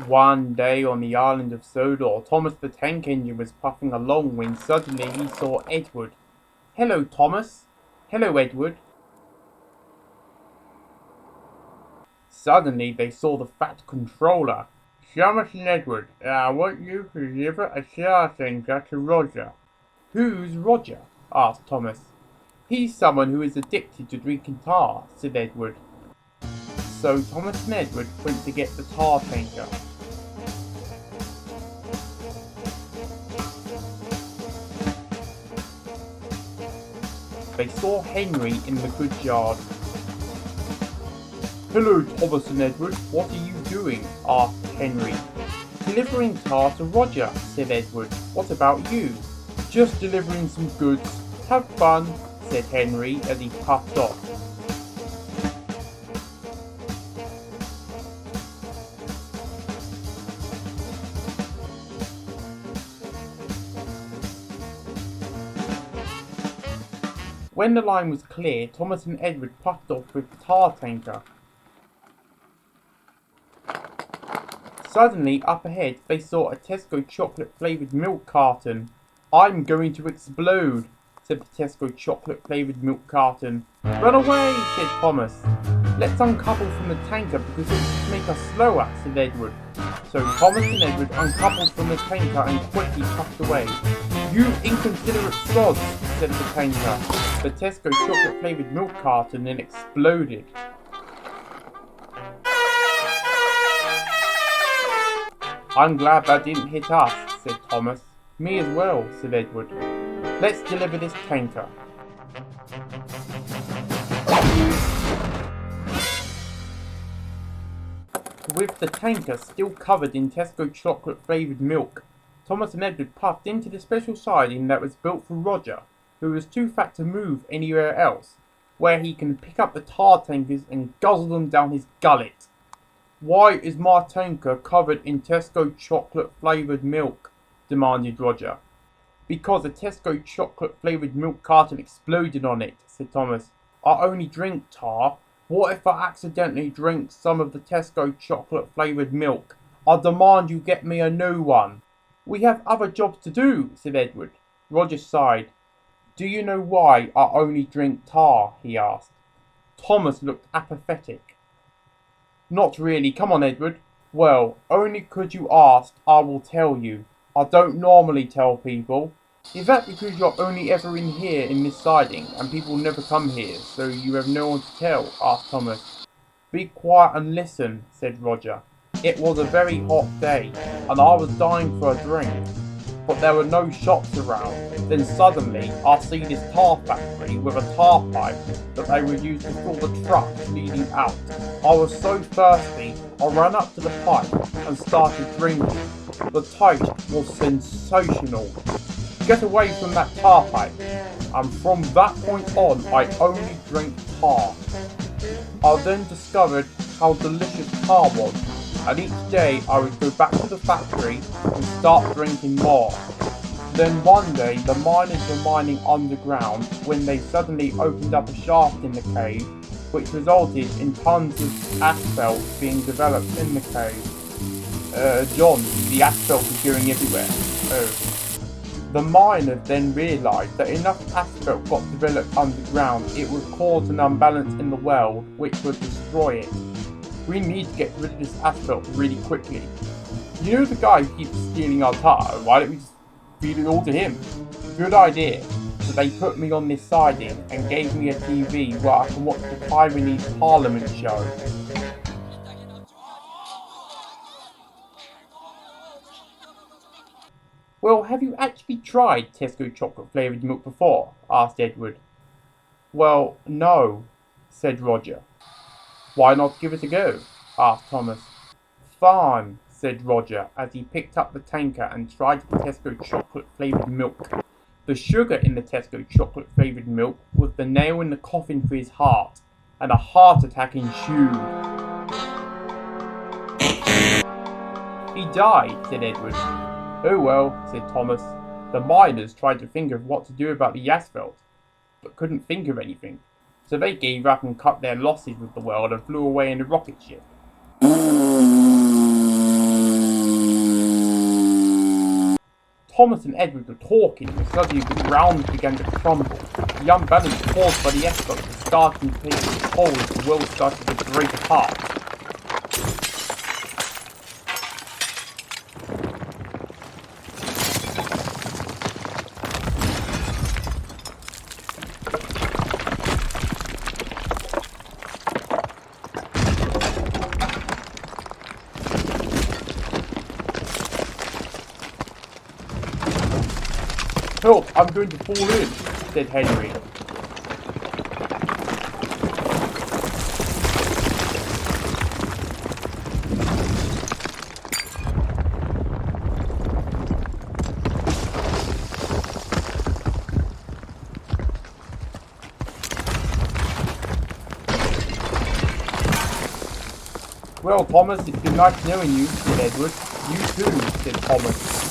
One day on the island of Sodor, Thomas the Tank Engine was puffing along when suddenly he saw Edward. "Hello, Thomas." "Hello, Edward." Suddenly they saw the Fat Controller. "Thomas and Edward, I want you to deliver a tar tanker to Roger." "Who's Roger?" asked Thomas. "He's someone who is addicted to drinking tar," said Edward. So Thomas and Edward went to get the tar tanker. They saw Henry in the goods yard. "Hello, Thomas and Edward, what are you doing?" asked Henry. "Delivering tar to Roger," said Edward. "What about you?" "Just delivering some goods. Have fun," said Henry as he puffed off. When the line was clear, Thomas and Edward puffed off with the tar tanker. Suddenly, up ahead, they saw a Tesco chocolate-flavoured milk carton. "I'm going to explode," said the Tesco chocolate-flavoured milk carton. "Run away," said Thomas. "Let's uncouple from the tanker because it will make us slower," said Edward. So Thomas and Edward uncoupled from the tanker and quickly puffed away. "You inconsiderate sods," said the tanker. The Tesco chocolate-flavoured milk carton then exploded. "I'm glad that didn't hit us," said Thomas. "Me as well," said Edward. "Let's deliver this tanker." With the tanker still covered in Tesco chocolate-flavoured milk, Thomas and Edward puffed into the special siding that was built for Roger, who was too fat to move anywhere else, where he can pick up the tar tankers and guzzle them down his gullet. "Why is my tanker covered in Tesco chocolate-flavoured milk?" demanded Roger. "Because a Tesco chocolate-flavoured milk carton exploded on it," said Thomas. "I only drink tar. What if I accidentally drink some of the Tesco chocolate-flavoured milk? I demand you get me a new one." "We have other jobs to do," said Edward. Roger sighed. "Do you know why I only drink tar?" he asked. Thomas looked apathetic. "Not really. Come on, Edward." "Well, only 'cause you asked, I will tell you. I don't normally tell people." "Is that because you're only ever in here in this siding, and people never come here, so you have no one to tell?" asked Thomas. "Be quiet and listen," said Roger. "It was a very hot day, and I was dying for a drink, but there were no shops around. Then suddenly, I see this tar factory with a tar pipe that they would use to fill the trucks leading out. I was so thirsty, I ran up to the pipe and started drinking. The taste was sensational. Get away from that tar pipe." And from that point on, I only drink tar. I then discovered how delicious tar was, and each day I would go back to the factory and start drinking more. Then one day the miners were mining underground when they suddenly opened up a shaft in the cave, which resulted in tons of asphalt being developed in the cave. John, the asphalt is going everywhere." "Oh." The miners then realised that enough asphalt got developed underground, it would cause an imbalance in the world, which would destroy it. "We need to get rid of this asphalt really quickly. You know the guy who keeps stealing our tar, why don't we just feed it all to him?" "Good idea." So they put me on this siding and gave me a TV where I can watch the Taiwanese Parliament show. "Well, have you actually tried Tesco chocolate-flavoured milk before?" asked Edward. "Well, no," said Roger. "Why not give it a go?" asked Thomas. "Fine," said Roger as he picked up the tanker and tried the Tesco chocolate-flavoured milk. The sugar in the Tesco chocolate-flavoured milk was the nail in the coffin for his heart, and a heart attack ensued. "He died," said Edward. "Oh well," said Thomas. The miners tried to think of what to do about the asphalt, but couldn't think of anything. So they gave up and cut their losses with the world and flew away in a rocket ship. Thomas and Edward were talking, and suddenly the ground began to crumble. The unbalance caused by the effort was starting to take its toll as the world started to break apart. "Help, I'm going to fall in," said Henry. "Well, Thomas, it's been nice knowing you," said Edward. "You too," said Thomas.